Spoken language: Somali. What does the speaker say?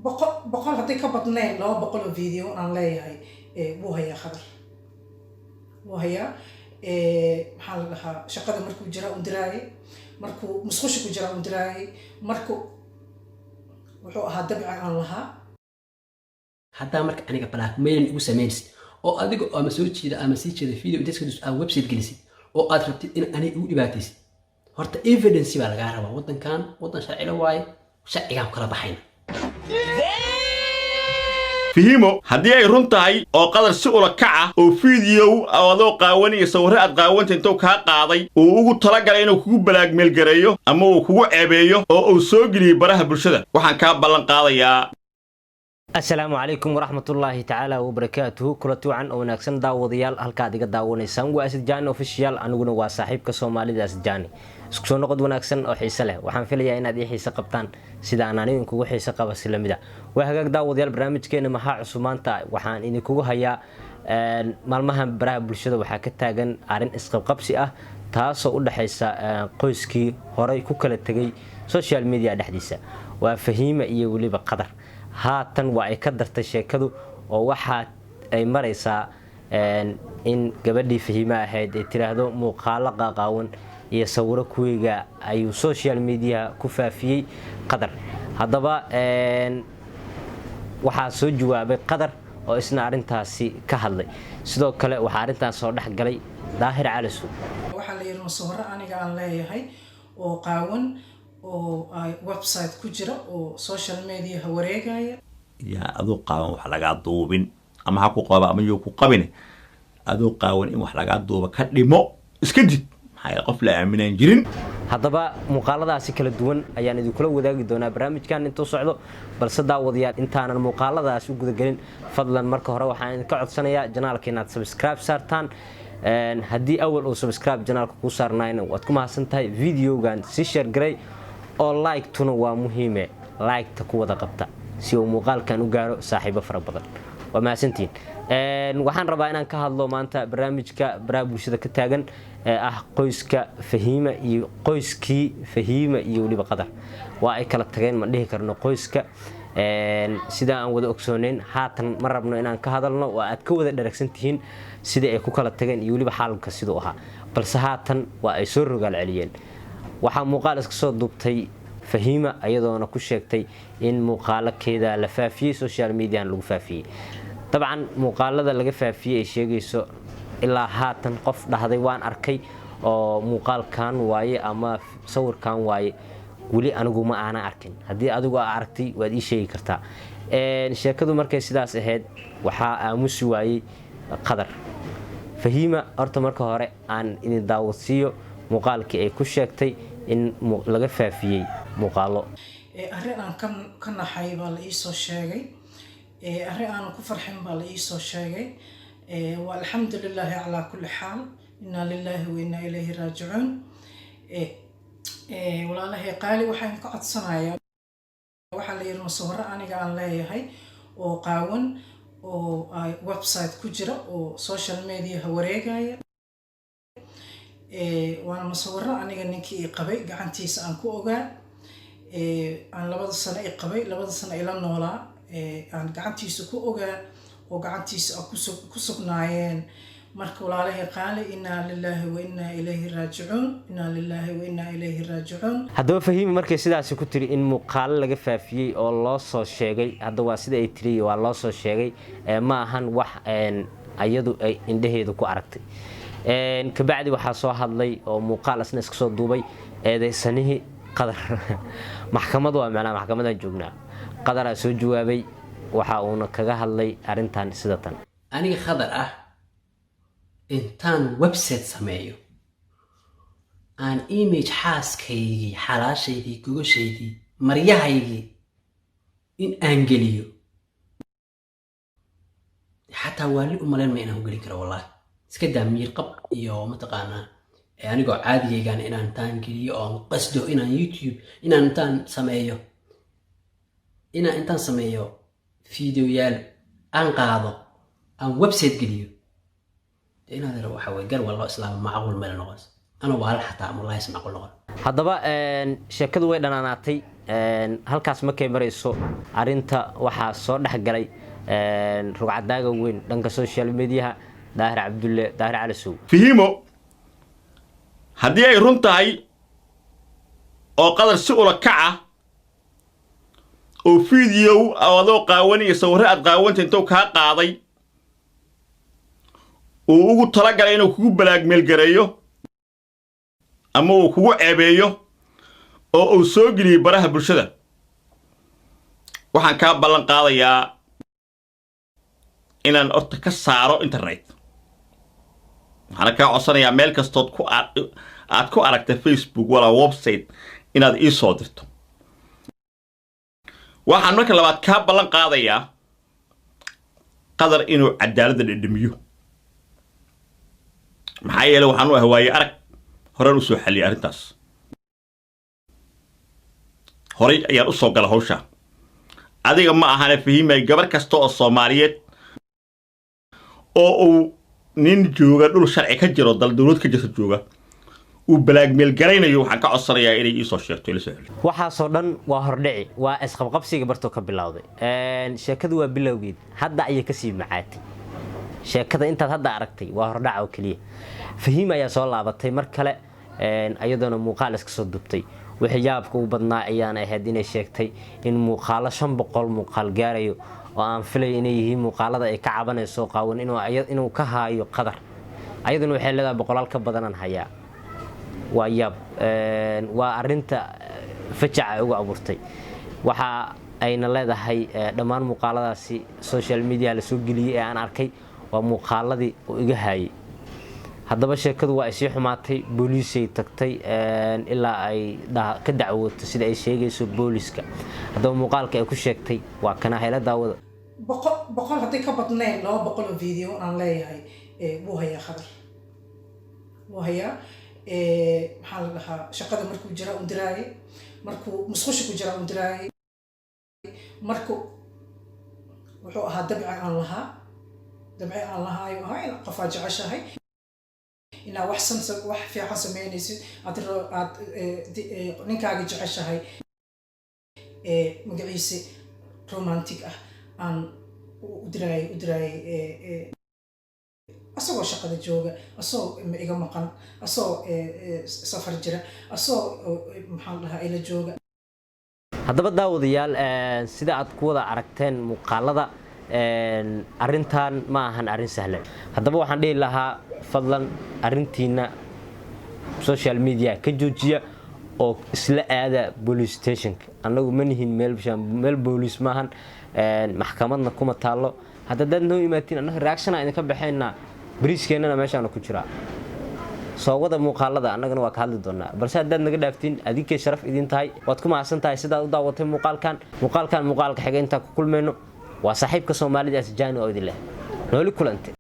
boqol haddii ka badnayn 200 oo video aan leeyahay wuu hayaa khadar wuu hayaa maxaa la dhahaa shaqada markuu jira u diraayay markuu musqusha ku jira u diraayay markuu wuxuu ahaa dabci aan lahaa hadaa marka aniga blackmail ugu sameeyay oo adiga ama soo jeeda ama sii jeeda video inta iska dus aan website gelisid oo aad rabtid in ani ugu dhibaataysid horta evidence baa laga rabaa wadankan wadan sharci la waaye sharciga kala baxayna fihimo haddii ay run tahay oo qadar si ula kaca oo video adoo qaawanaya sawirro aad qaawanta intuu kaa qaaday uu ugu talagalay inuu kugu blackmail gareeyo ama uu kugu ceebeeyo oo uu soo geliyay baraha bulshada waxaan kaa ballan qaadayaa السلام عليكم ورحمة الله تعالى وبركاته كل توعن أو نكسن داوديال هالكا ديك داوني سانغو أسد جاني أوفيشيال أنا قلنا وصاحب كسومالي دا أسد جاني سكسون نقد ونكسن أو حيسة له وحن في ليا إن هذه حيسة قبطان سيدا أنا نيم كوجو حيسة قبة سلمي دا وهاك داوديال برامج كأنه محا عثمان تا وحن إني كوجو هيا مالمها برا بالشدة وحكت تاجن عرين إسقاب قبسي تاسو ولا حيسة قيسكي هراي كوكلة تجي سوشيال ميديا دحديسة وفهيمة إيه ولي بقدر haatan waa ay ka dartay sheekadu oo waxa ay maraysaa in gabadhii Fahima ahayd ay tiraahdo muuqaal qaqaawan iyo sawiro kuwiga ayuu social media ku faafiyay qadar hadaba waxa soo jawaabay qadar oo isna arintaasi ka hadlay sidoo kale waxa arintaas soo dhaxgalay daahir calisu waxa la yiraahdo sawiro aniga aan leeyahay oo qaawan oo website ku jira oo social media wareegaya yaa adoo qaawan wax laga duubin ama ha ku qaba ama yoo ku qabin adoo qaawan in wax laga duuba ka dhimo iska did maxay qof la aaminaan jirin hadaba muuqaaladaasi kala duwan ayaan idin kula wadaagi doonaa barnaamijkan intuu socdo balse daawadayaal intaanan muuqaaladaas u guda galin fadlan marka hore waxaan idin ka codsanayaa janaalka inaad subscribe saartaan haddii awal oo subscribe janaalka ku saarnayna waad ku mahadsantahay videogan si share garay oo like tuna waa muhiime like ta ku wada qabta si uu muuqaalkan u gaaro saaxiibo fara badan waa maasantiin waxaan rabaa inaan ka hadlo maanta barnaamijka baraha bulshada ka taagan ah qoyska Fahima iyo qoyskii Fahima iyo waliba qadar waa ay kala tageen ma dhihi karno qoyska sida aan wada ogsooneyn haatan ma rabno inaan ka hadalno waa aad ka wada dharagsantihiin sida ay ku kala tageen iyo waliba xaalka sidoo ahaa balse haatan waa ay soo rogaal celiyeen waxaa muuqaal iska soo duubtay Fahima ayadoona ku sheegtay in muuqaalkeeda la faafiyay social media lagu faafiyay dabcan muuqaalada laga faafiyay ay sheegayso ilaa haatan qof dhahday waan arkay oo muuqaalkan waaye ama sawirkan waaye wali anigu ma aana arkin haddii adigu aad aragtay waad ii sheegi kartaa sheekadu markay sidaas ahayd waxaa aamusi waayay qadar Fahima horta marka hore aan idin daawadsiiyo muuqaalkii ay ku sheegtay in laga faafiyay muuqaalo arrin aan ka naxay baa la ii soo sheegay arrin aan ku farxin baa la ii soo sheegay walxamdulillah ala kulli xaal inna lillahi wa inna ilayhi raaji'un walaalahay qaali waxaan ka codsanayaa waxa la yiraahdo sawiro aniga aan leeyahay oo qaawan oo website ku jira oo social media wareegaya وانا مصورة أنا نكى قبي قعنتيس أن كو أوجا أن لبض السنة قبي لبض السنة إلى النولا أن قعنتيس كو أوجا وقعنتيس كسب ناين مركول عليه قال إنا لله وإنا إليه راجعون إنا لله وإنا إليه راجعون هذا فهم مركز سيدا سكتري إن مقال لقى فيه الله صار شيء هذا واسيد يتري والله صار شيء ما هن وح أن أيدو إنده يدو كو أركتي كبعد waxaa soo hadlay oo muuqaal asna iska soo duubay eedeysanihi qadar maxkamadu waa macna maxkamadan joognaa qadar soo jawaabay waxa uu kaga hadlay arintan sida tan aniga khadar ah intaan website sameeyo aan image xaaskaygi xalaashaydii gogoshaydii maryahaygii in aan geliyo xataa wali u maleen ma inaan gelin karo wallahi iska daamiyir qab iyo mataqaana anigoo caadigeegan inaan taan geliyo oo qasdo inaan YouTube inaan intaan sameeyo fiidiyoyaal aan qaado aan website geliyo inaad yaro waxa way gar wallo islaam macquul meel noqos ana walaal xataa wallahi ismacquul noqon hadaba sheekadu way dhanaanaatay halkaas markay marayso arinta waxaa soo dhexgalay rugcadaaga weyn dhanka social media daahir cabdulle daahir cali sow fihimo haddii ay run tahay oo qadar si ula kaca oo fiideo adoo qaawanaya sawirro aad qaawanta intuu kaa qaaday uu ugu talagalay inuu kugu balaagmeelgareeyo ama uu kugu ceebeeyo oo uu soo geliyey baraha bulshada waxaan kaa ballan qaadayaa inaan horta ka saaro internet waxaan kaa codsanayaa meel kastood aad ku aragta Facebook wala website inaad ii soo dirto waxaan marka labaad kaa ballan qaadayaa qadar inuu cadaaladda dhedhamiyo maxaa yeelay waxaan u ahwaaye arag horaan u soo xalliyay arrintaas horay ayaan u soo gala hawsha adiga ma ahane fahimay gabar kasta oo Soomaaliyeed oo uu nin jooga dhul sharci ka jiro dal dawlad ka jirta jooga uu balaagmeel garaynayo waxaan ka codsanayaa inay ii soo sheegto ila soo xalliyo waxaasoo dhan waa hordhici waa isqabqabsiga bartoo ka bilowday sheekadu waa bilowgeed hadda ayay kasii macaatay sheekada intaad hadda aragtay waa hordhac oo kaliya fahim ayaa soo laabatay mar kale ayadoona muuqaal iska soo dubtay wixii yaabka u badnaa ayaan ahayd inay sheegtay in muuqaalo 500 muuqaal gaarayo oo aan filay inay yihiin muuqaalada ay ka cabanayso qaawan inuu ka haayo qadar ayaduna waxay leedahay boqolaal ka badan hayaa waa yaab waa arinta fajaca ugu abuurtay waxa ayna leedahay dhammaan muuqaaladaasi social media la soo geliyay ee aan arkay waa muuqaaladii oo iga haayay haddaba sheekadu waa ay sii xumaatay booliisay tagtay ilaa ay ka dacwooto sida ay sheegayso booliiska haddaba muuqaalka ay ku sheegtay waa kana hayla daawada boqol haddii ka badnayn 200 oo video aan leeyahay wuu hayaa qadar wuu hayaa maxaa la dhahaa shaqada markuu jira u diraaye markuu musqusha ku jira u diraaye markuu wuxuu ahaa dabci aan lahaa ayuu ahaa in qofaa jeceshahay inaa wax fiican sameynaysid aad ninkaaga jeceshahay magaciise romantic ah aan u diraaye asagoo shaqada jooga asagoo iga maqan asagoo safar jira asagoo maxaan dhahaa ila jooga haddaba daawadayaal sida aad ku wada aragteen muuqaalada arintan ma ahan arin sahlan haddaba waxaan dhihi lahaa fadlan arintiina social media ka joojiya oo isla aada police station annagu ma nihin meel police maahan maxkamadna kuma taalo hadda dad noo imaatiin annaga reaction aan ka baxayna bariiskeenana meeshaan ku jira soo wada muuqaalada annagana waa ka hadli doonaa balse haddaad naga dhaaftiin adinkay sharaf idin tahay waad ku mahadsan tahay sidaad u daawatay muuqaalka xiga inta ku kulmayno waa saaxiibka Soomaalida Asjaani oo idin leh nooli kulante